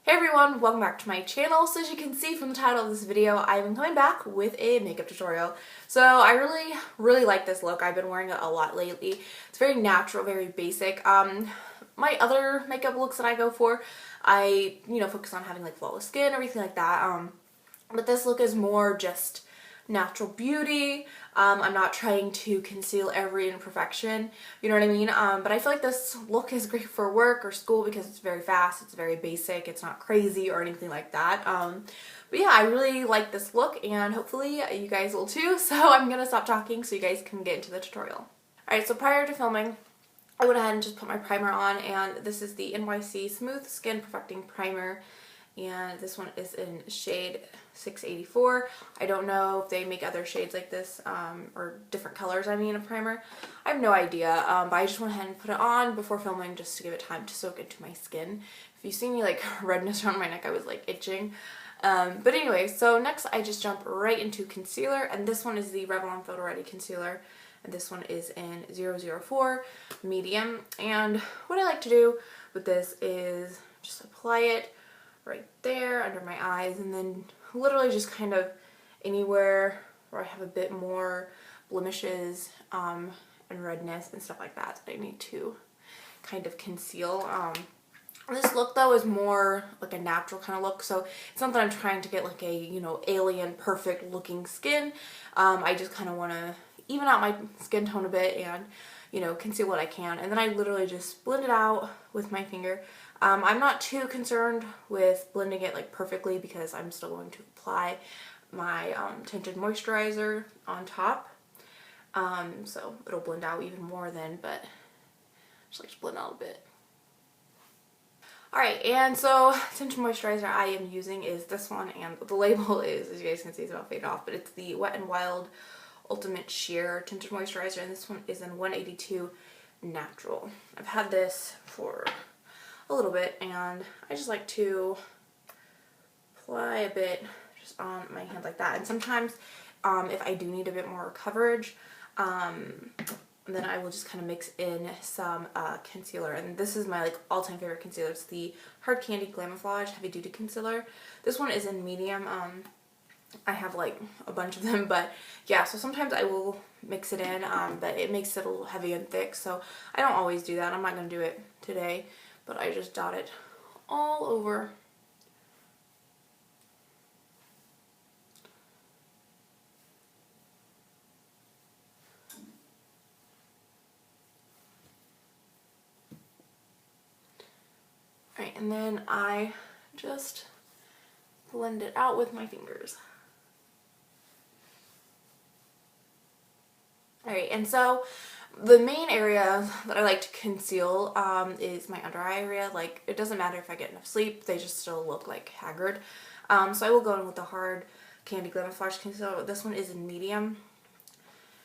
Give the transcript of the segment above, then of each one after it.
Hey everyone, welcome back to my channel. So as you can see from the title of this video, I've been coming back with a makeup tutorial. So I really like this look. I've been wearing it a lot lately. It's very natural, very basic. My other makeup looks that I go for, I focus on having like flawless skin, everything like that. But this look is more just natural beauty. I'm not trying to conceal every imperfection, you know what I mean? But I feel like this look is great for work or school because it's very fast, it's very basic, it's not crazy or anything like that. But yeah, I really like this look and hopefully you guys will too. So I'm gonna stop talking so you guys can get into the tutorial. Alright, so prior to filming, I went ahead and just put my primer on, and this is the NYC Smooth Skin Perfecting Primer. And this one is in shade 684. I don't know if they make other shades like this, or different colors, I mean, of primer. I have no idea, but I just went ahead and put it on before filming just to give it time to soak into my skin. If you see me like redness around my neck, I was like itching. But anyway, so next I just jump right into concealer, and this one is the Revlon Photo Ready Concealer. And this one is in 004 medium. And what I like to do with this is just apply it right there under my eyes, and then literally just kind of anywhere where I have a bit more blemishes and redness and stuff like that I need to kind of conceal. This look though is more like a natural kind of look, so it's not that I'm trying to get like a alien perfect looking skin. I just kind of want to even out my skin tone a bit and conceal what I can, and then I literally just blend it out with my finger. I'm not too concerned with blending it like perfectly because I'm still going to apply my tinted moisturizer on top, so it'll blend out even more then, but just like to blend out a bit. Alright, and so tinted moisturizer I am using is this one, and the label is, as you guys can see, it's about faded off, but it's the Wet n Wild Ultimate Sheer Tinted Moisturizer, and this one is in 182 Natural. I've had this for a little bit, and I just like to apply a bit just on my hand like that. And sometimes if I do need a bit more coverage, then I will just kind of mix in some concealer. And this is my like all-time favorite concealer. It's the Hard Candy Glamouflage Heavy Duty Concealer. This one is in medium. I have like a bunch of them, but yeah, so sometimes I will mix it in, but it makes it a little heavy and thick, so I don't always do that. I'm not going to do it today, but I just dot it all over. Alright, and then I just blend it out with my fingers. Alright, and so the main area that I like to conceal is my under eye area. Like, it doesn't matter if I get enough sleep, they just still look like haggard. So I will go in with the Hard Candy Glamouflage Concealer. This one is in medium.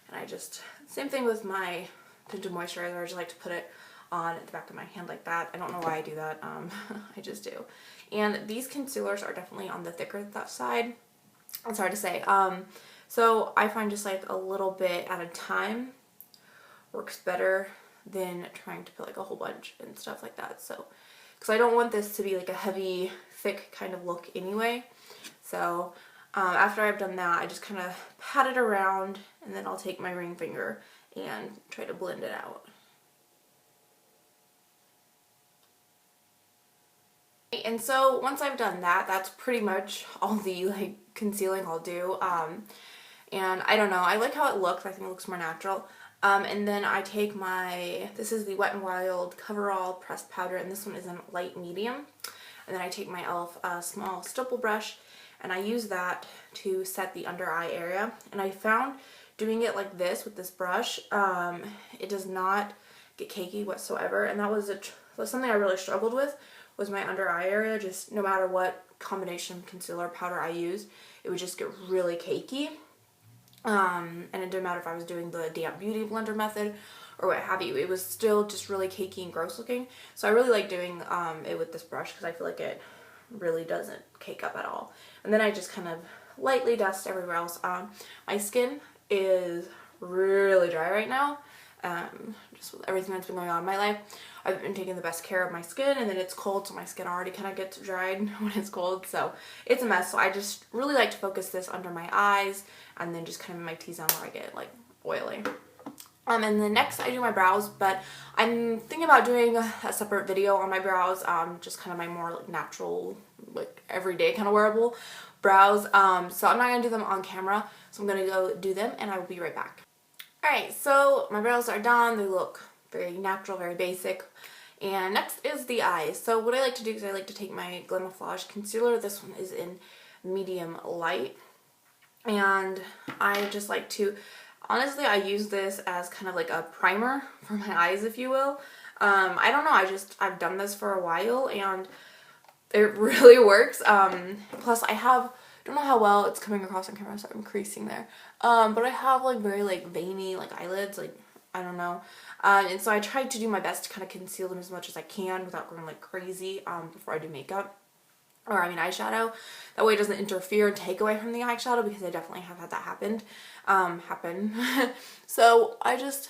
And I just, same thing with my tinted moisturizer, I just like to put it on the back of my hand like that. I don't know why I do that, I just do. And these concealers are definitely on the thicker side. It's hard to say. So I find just like a little bit at a time works better than trying to put like a whole bunch and stuff like that. So, because I don't want this to be like a heavy, thick kind of look anyway. So after I've done that, I just kind of pat it around, and then I'll take my ring finger and try to blend it out. And so once I've done that, that's pretty much all the like concealing I'll do. And I don't know, I like how it looks. I think it looks more natural. And then I take this is the Wet n Wild Coverall Pressed Powder, and this one is in light medium. And then I take my e.l.f. Small stipple brush, and I use that to set the under eye area. And I found doing it like this with this brush, it does not get cakey whatsoever. And that was something I really struggled with, was my under eye area. Just no matter what combination of concealer powder I use, it would just get really cakey. And it didn't matter if I was doing the damp beauty blender method or what have you, it was still just really cakey and gross looking. So I really like doing it with this brush because I feel like it really doesn't cake up at all. And then I just kind of lightly dust everywhere else. My skin is really dry right now. just with everything that's been going on in my life. I've been taking the best care of my skin, and then it's cold, so my skin already kind of gets dried when it's cold, so it's a mess. So I just really like to focus this under my eyes, and then just kind of in my T-zone where I get like oily. And then next I do my brows, but I'm thinking about doing a separate video on my brows, just kind of my more like natural, like everyday kind of wearable brows. So I'm not going to do them on camera, so I'm going to go do them and I will be right back. Alright, so my brows are done. They look very natural, very basic. And next is the eyes. So what I like to do is I like to take my Glamoflauge concealer. This one is in medium light. And I just like to, honestly, I use this as kind of like a primer for my eyes, if you will. I don't know, I've done this for a while and it really works. Plus I don't know how well it's coming across on camera, so I'm creasing there. But I have like very like veiny like eyelids, like I don't know. And so I try to do my best to kind of conceal them as much as I can without going like crazy before I do makeup. Or I mean eyeshadow. That way it doesn't interfere and take away from the eyeshadow, because I definitely have had that happen. So I just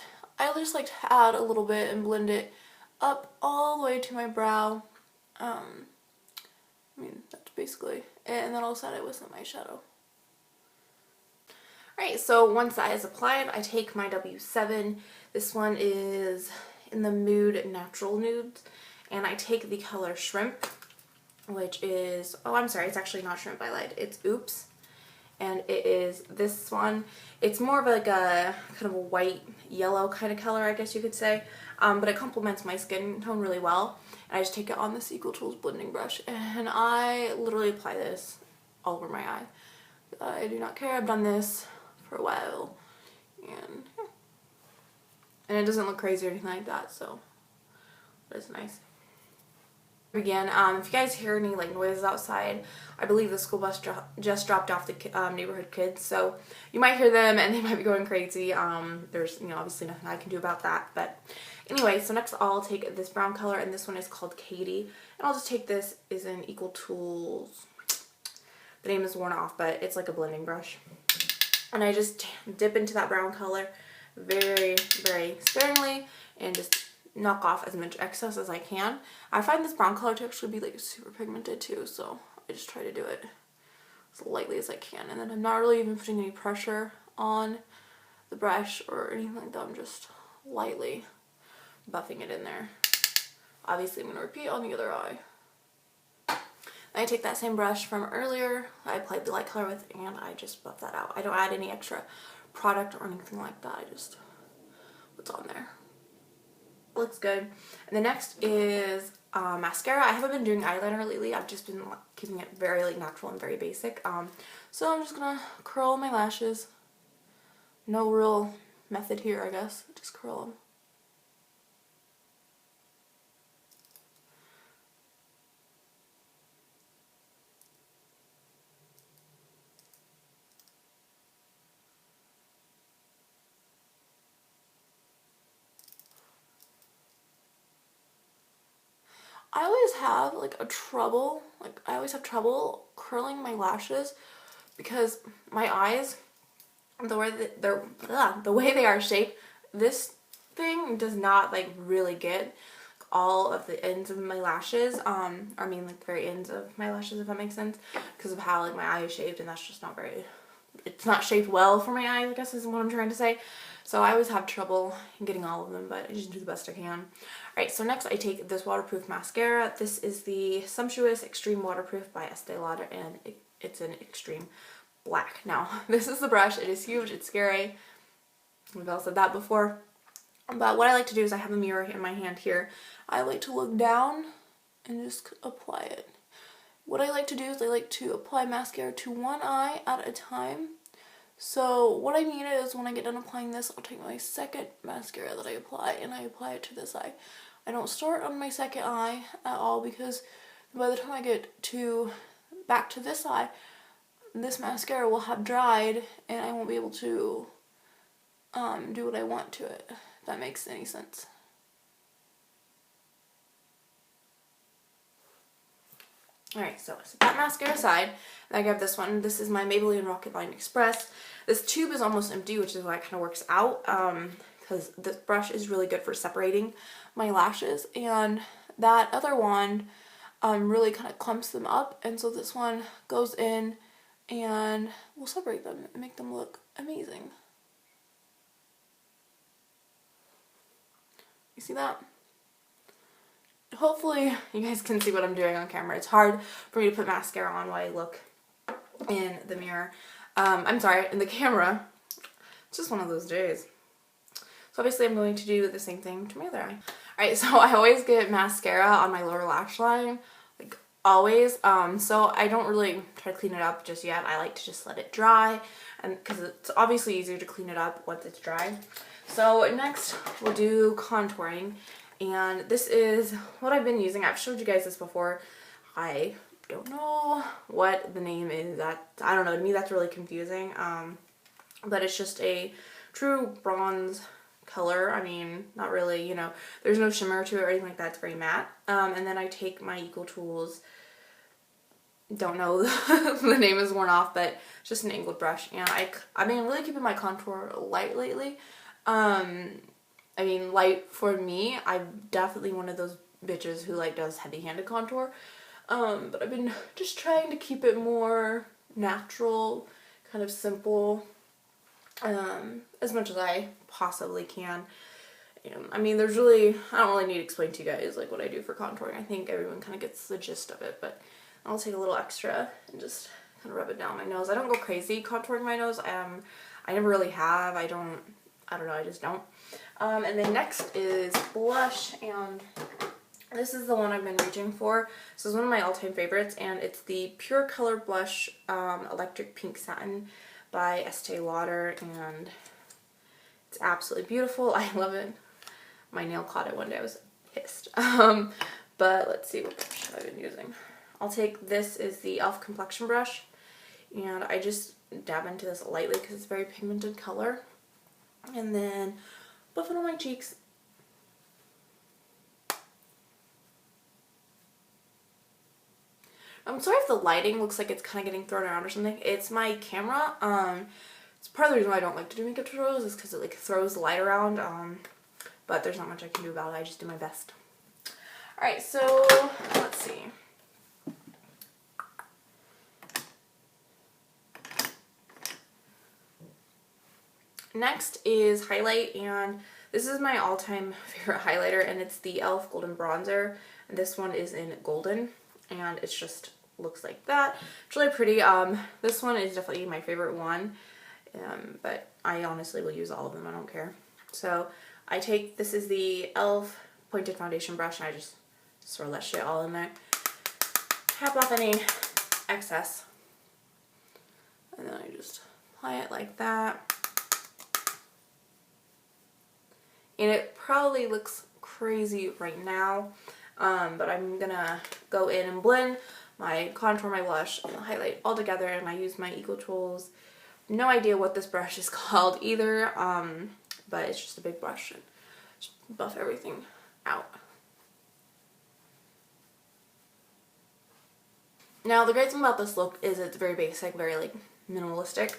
like to add a little bit and blend it up all the way to my brow. I mean, that's basically it, and then I'll set it with some eyeshadow. Alright, so once that is applied, I take my W7. This one is in the Mood Natural Nudes, and I take the color Shrimp, which is, oh I'm sorry, it's actually not Shrimp, I lied, it's Oops. And it is this one. It's more of like a kind of a white yellow kind of color, I guess you could say, but it complements my skin tone really well. And I just take it on this Equal Tools blending brush and I literally apply this all over my eye. I do not care, I've done this for a while, and it doesn't look crazy or anything like that, so it's nice. Again, if you guys hear any like noises outside, I believe the school bus just dropped off the neighborhood kids, so you might hear them and they might be going crazy. There's, you know, obviously nothing I can do about that, but anyway, so next I'll take this brown color, and this one is called Katie, and I'll just take this, is in Equal Tools. The name is worn off, but it's like a blending brush, and I just dip into that brown color very, very sparingly and just knock off as much excess as I can. I find this brown color to actually be like super pigmented too, so I just try to do it as lightly as I can, and then I'm not really even putting any pressure on the brush or anything like that. I'm just lightly buffing it in there. Obviously I'm going to repeat on the other eye. I take that same brush from earlier I applied the light color with, and I just buff that out. I don't add any extra product or anything like that. I just what's on there. Looks good. And the next is mascara. I haven't been doing eyeliner lately. I've just been keeping it very like natural and very basic. So I'm just gonna curl my lashes. No real method here, I guess. Just curl them. I always have I always have trouble curling my lashes, because my eyes, the way they are shaped, this thing does not like really get all of the ends of my lashes. I mean like the very ends of my lashes, if that makes sense, because of how like my eye is shaped, and that's just not very, it's not shaped well for my eyes, I guess is what I'm trying to say. So I always have trouble getting all of them, but I just do the best I can. Alright, so next I take this waterproof mascara. This is the Sumptuous Extreme Waterproof by Estee Lauder, and it's an extreme black. Now, this is the brush. It is huge. It's scary. We've all said that before. But what I like to do is I have a mirror in my hand here. I like to look down and just apply it. What I like to do is I like to apply mascara to one eye at a time. So what I mean is, when I get done applying this, I'll take my second mascara that I apply and I apply it to this eye. I don't start on my second eye at all, because by the time I get back to this eye, this mascara will have dried and I won't be able to do what I want to it, if that makes any sense. Alright, so set that mascara aside, and I grab this one. This is my Maybelline Rocket Line Express. This tube is almost empty, which is why it kind of works out, because because this brush is really good for separating my lashes, and that other wand really kind of clumps them up, and so this one goes in and will separate them and make them look amazing. You see that? Hopefully you guys can see what I'm doing on camera. It's hard for me to put mascara on while I look in the mirror. I'm sorry, in the camera. It's just one of those days. So obviously I'm going to do the same thing to my other eye. Alright, so I always get mascara on my lower lash line. Like, always. So I don't really try to clean it up just yet. I like to just let it dry, and because it's obviously easier to clean it up once it's dry. So next we'll do contouring, and this is what I've been using. I've showed you guys this before. I don't know what the name is. I don't know, to me that's really confusing. But it's just a true bronze color. I mean, not really, you know, there's no shimmer to it or anything like that. It's very matte. And then I take my Equal Tools, don't know, the name is worn off, but just an angled brush, and I've been really keeping my contour light lately. I mean, light for me. I'm definitely one of those bitches who like does heavy-handed contour, but I've been just trying to keep it more natural, kind of simple, as much as I possibly can. And I mean, I don't really need to explain to you guys like what I do for contouring. I think everyone kind of gets the gist of it, but I'll take a little extra and just kind of rub it down my nose. I don't go crazy contouring my nose. I never really have. I don't know, I just don't. And then next is blush, and this is the one I've been reaching for. This is one of my all-time favorites, and it's the Pure Color Blush Electric Pink Satin by Estee Lauder, and it's absolutely beautiful. I love it. My nail caught it one day. I was pissed. But let's see what brush I've been using. I'll take, this is the e.l.f. complexion brush, and I just dab into this lightly because it's a very pigmented color, and then buff it on my cheeks. I'm sorry if the lighting looks like it's kind of getting thrown around or something. It's my camera. It's part of the reason why I don't like to do makeup tutorials, is because it like throws the light around. But there's not much I can do about it. I just do my best. Alright, so let's see. Next is highlight, and this is my all-time favorite highlighter, and it's the e.l.f. Golden Bronzer, and this one is in golden, and it's just looks like that. It's really pretty. This one is definitely my favorite one, but I honestly will use all of them. I don't care. So I take, this is the e.l.f. pointed foundation brush, and I just throw that shit all in there. Tap off any excess, and then I just apply it like that. And it probably looks crazy right now, but I'm gonna go in and blend my contour, my blush, and highlight all together, and I use my Equal Tools. No idea what this brush is called either, but it's just a big brush, and just buff everything out. Now the great thing about this look is it's very basic, very like minimalistic.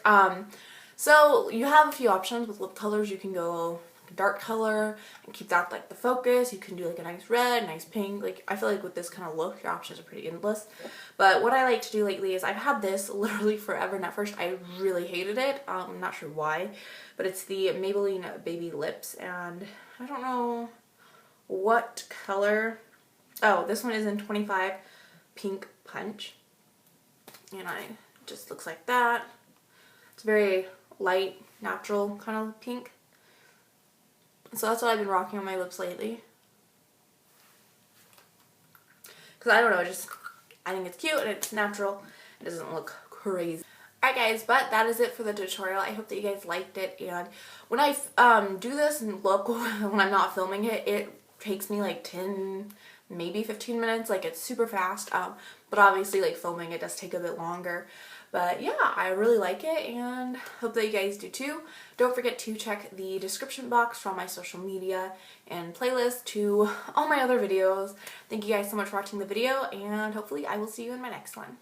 So you have a few options with lip colors. You can go dark color and keep that like the focus. You can do like a nice red, nice pink. Like, I feel like with this kind of look, your options are pretty endless. But what I like to do lately is, I've had this literally forever, and at first I really hated it. I'm not sure why, but it's the Maybelline Baby Lips, and I don't know what color. Oh, this one is in 25 Pink Punch, and just looks like that. It's very light, natural kind of pink. So that's what I've been rocking on my lips lately. Because I don't know, I think it's cute and it's natural. It doesn't look crazy. Alright guys, but that is it for the tutorial. I hope that you guys liked it. And when I do this and look when I'm not filming it, it takes me like 10, maybe 15 minutes. Like, it's super fast. But obviously like filming it does take a bit longer. But yeah, I really like it, and hope that you guys do too. Don't forget to check the description box for all my social media and playlist to all my other videos. Thank you guys so much for watching the video, and hopefully I will see you in my next one.